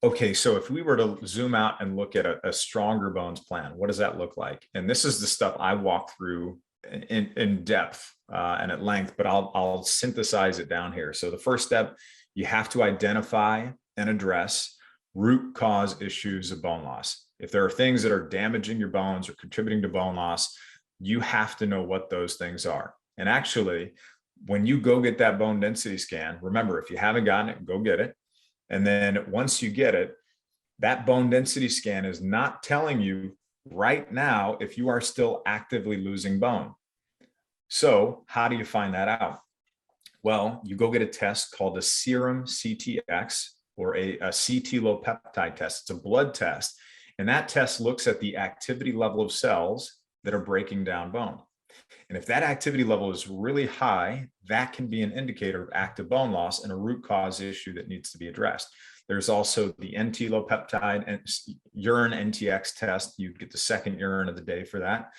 Okay, so if we were to zoom out and look at a stronger bones plan, what does that look like? And this is the stuff I walk through in depth and at length, but I'll synthesize it down here. So the first step, you have to identify and address root cause issues of bone loss. If there are things that are damaging your bones or contributing to bone loss, you have to know what those things are. And actually, when you go get that bone density scan, remember, if you haven't gotten it, go get it. And then once you get it, that bone density scan is not telling you right now if you are still actively losing bone. So how do you find that out? Well, you go get a test called a serum CTX or a CT low peptide test. It's a blood test. And that test looks at the activity level of cells that are breaking down bone. And if that activity level is really high, that can be an indicator of active bone loss and a root cause issue that needs to be addressed. There's also the NT low peptide and urine NTX test. You get the second urine of the day for that.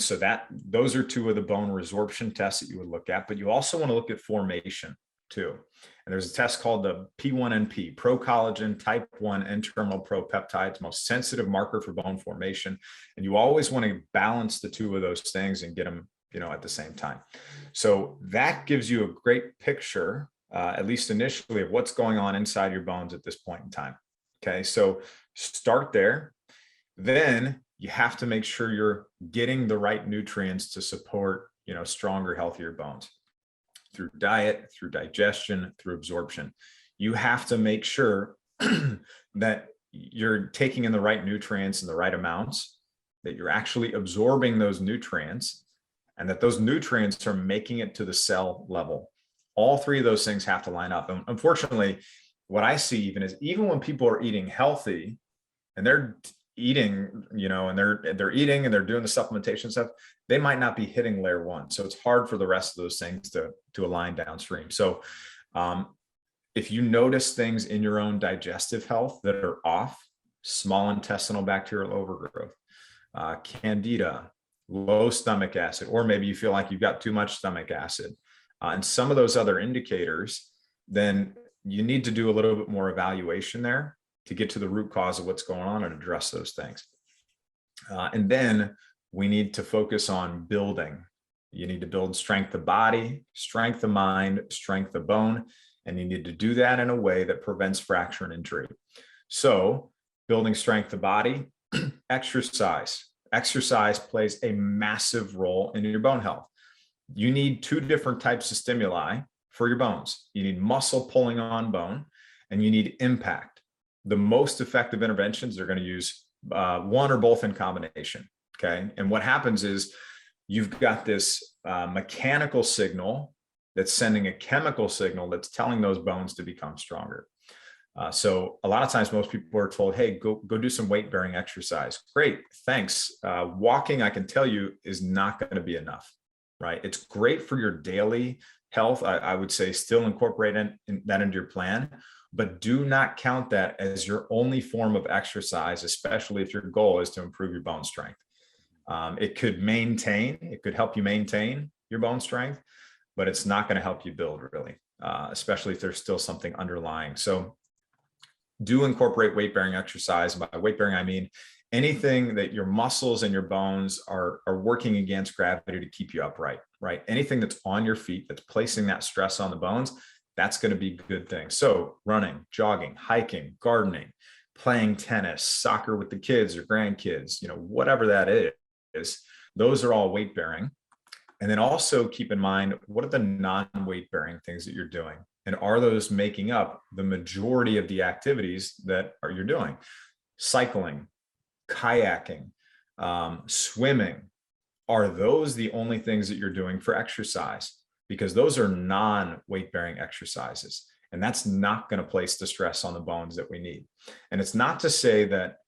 So those are two of the bone resorption tests that you would look at, but you also want to look at formation too. And there's a test called the P1NP, procollagen type 1 N-terminal propeptides, most sensitive marker for bone formation. And you always want to balance the two of those things and get them, at the same time. So that gives you a great picture, at least initially, of what's going on inside your bones at this point in time. Okay, so start there. Then you have to make sure you're getting the right nutrients to support, stronger, healthier bones through diet, through digestion, through absorption. You have to make sure that you're taking in the right nutrients in the right amounts, that you're actually absorbing those nutrients, and that those nutrients are making it to the cell level. All three of those things have to line up. And unfortunately, what I see even when people are eating healthy and they're eating, and they're eating and they're doing the supplementation stuff, they might not be hitting layer one. So it's hard for the rest of those things to align downstream. So if you notice things in your own digestive health that are off, small intestinal bacterial overgrowth, candida, low stomach acid, or maybe you feel like you've got too much stomach acid, and some of those other indicators, then you need to do a little bit more evaluation there to get to the root cause of what's going on and address those things. And then we need to focus on building. You need to build strength of body, strength of mind, strength of bone, and you need to do that in a way that prevents fracture and injury. So building strength of body, exercise. Exercise plays a massive role in your bone health. You need two different types of stimuli for your bones. You need muscle pulling on bone, and you need impact. The most effective interventions are going to use one or both in combination. Okay. And what happens is you've got this mechanical signal that's sending a chemical signal that's telling those bones to become stronger. So a lot of times most people are told, hey, go do some weight bearing exercise. Great. Thanks. Walking, I can tell you, is not going to be enough, right? It's great for your daily health. I would say still incorporate that into your plan, but do not count that as your only form of exercise, especially if your goal is to improve your bone strength. It could help you maintain your bone strength, but it's not going to help you build really, especially if there's still something underlying. So do incorporate weight bearing exercise. By weight bearing, I mean anything that your muscles and your bones are working against gravity to keep you upright, right? Anything that's on your feet that's placing that stress on the bones, that's going to be good things. So running, jogging, hiking, gardening, playing tennis, soccer with the kids or grandkids, whatever that is, those are all weight bearing. And then also keep in mind, what are the non-weight bearing things that you're doing? And are those making up the majority of the activities that you're doing? Cycling, kayaking, swimming. Are those the only things that you're doing for exercise? Because those are non-weight bearing exercises, and that's not going to place the stress on the bones that we need. And it's not to say that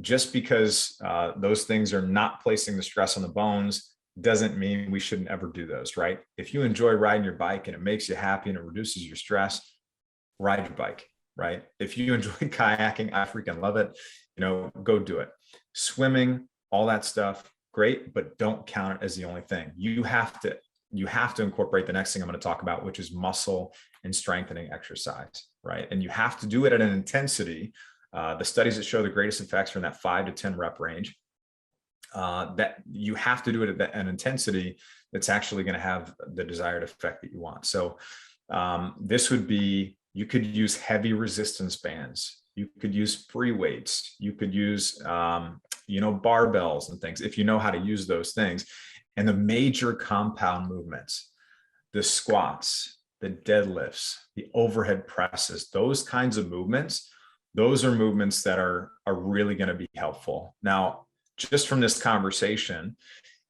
just because those things are not placing the stress on the bones doesn't mean we shouldn't ever do those, right? If you enjoy riding your bike and it makes you happy and it reduces your stress, ride your bike, right? If you enjoy kayaking, I freaking love it, go do it. Swimming, all that stuff, great, but don't count it as the only thing. You have to incorporate the next thing I'm going to talk about, which is muscle in strengthening exercise, right? And you have to do it at an intensity. The studies that show the greatest effects are in that 5 to 10 rep range. That you have to do it at an intensity that's actually going to have the desired effect that you want. So this would be, you could use heavy resistance bands. You could use free weights. You could use, barbells and things, if you know how to use those things. And the major compound movements, the squats, the deadlifts, the overhead presses, those kinds of movements, those are movements that are really going to be helpful. Now, just from this conversation,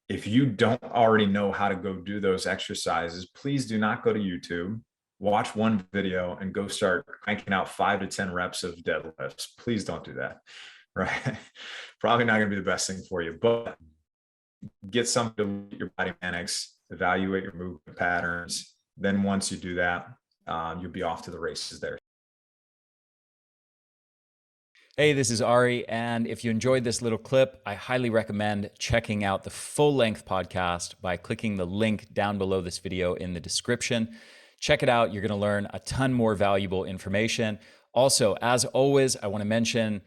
if you don't already know how to go do those exercises, please do not go to YouTube, watch one video and go start cranking out 5 to 10 reps of deadlifts. Please don't do that, right? Probably not going to be the best thing for you, but get something to look at your body mechanics, evaluate your movement patterns. Then once you do that, you'll be off to the races there. Hey, this is Ari, and if you enjoyed this little clip, I highly recommend checking out the full-length podcast by clicking the link down below this video in the description. Check it out. You're going to learn a ton more valuable information. Also, as always, I want to mention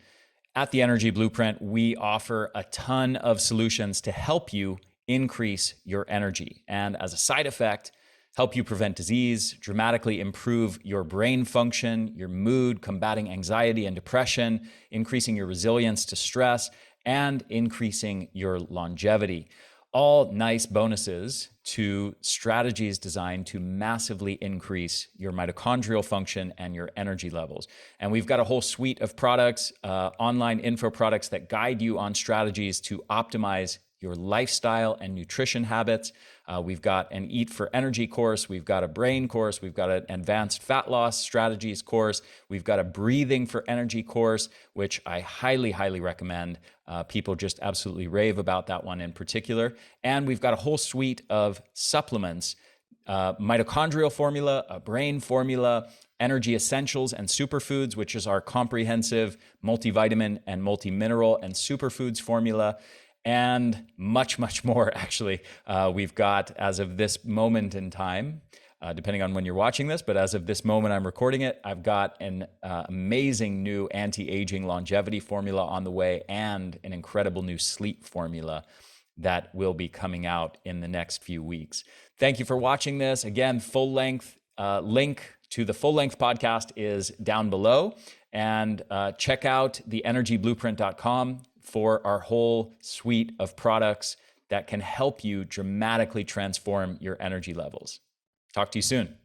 at the Energy Blueprint, we offer a ton of solutions to help you increase your energy. And as a side effect, help you prevent disease, dramatically improve your brain function, your mood, combating anxiety and depression, increasing your resilience to stress, and increasing your longevity. All nice bonuses to strategies designed to massively increase your mitochondrial function and your energy levels. And we've got a whole suite of products, online info products that guide you on strategies to optimize your lifestyle and nutrition habits. We've got an Eat for Energy course. We've got a brain course. We've got an advanced fat loss strategies course. We've got a breathing for energy course, which I highly, highly recommend. People just absolutely rave about that one in particular. And we've got a whole suite of supplements, mitochondrial formula, a brain formula, energy essentials and superfoods, which is our comprehensive multivitamin and multimineral and superfoods formula, and much, much more, actually. We've got, as of this moment in time, depending on when you're watching this, but as of this moment I'm recording it, I've got an amazing new anti-aging longevity formula on the way and an incredible new sleep formula that will be coming out in the next few weeks. Thank you for watching this. Again, full length link to the full length podcast is down below, and check out theenergyblueprint.com for our whole suite of products that can help you dramatically transform your energy levels. Talk to you soon.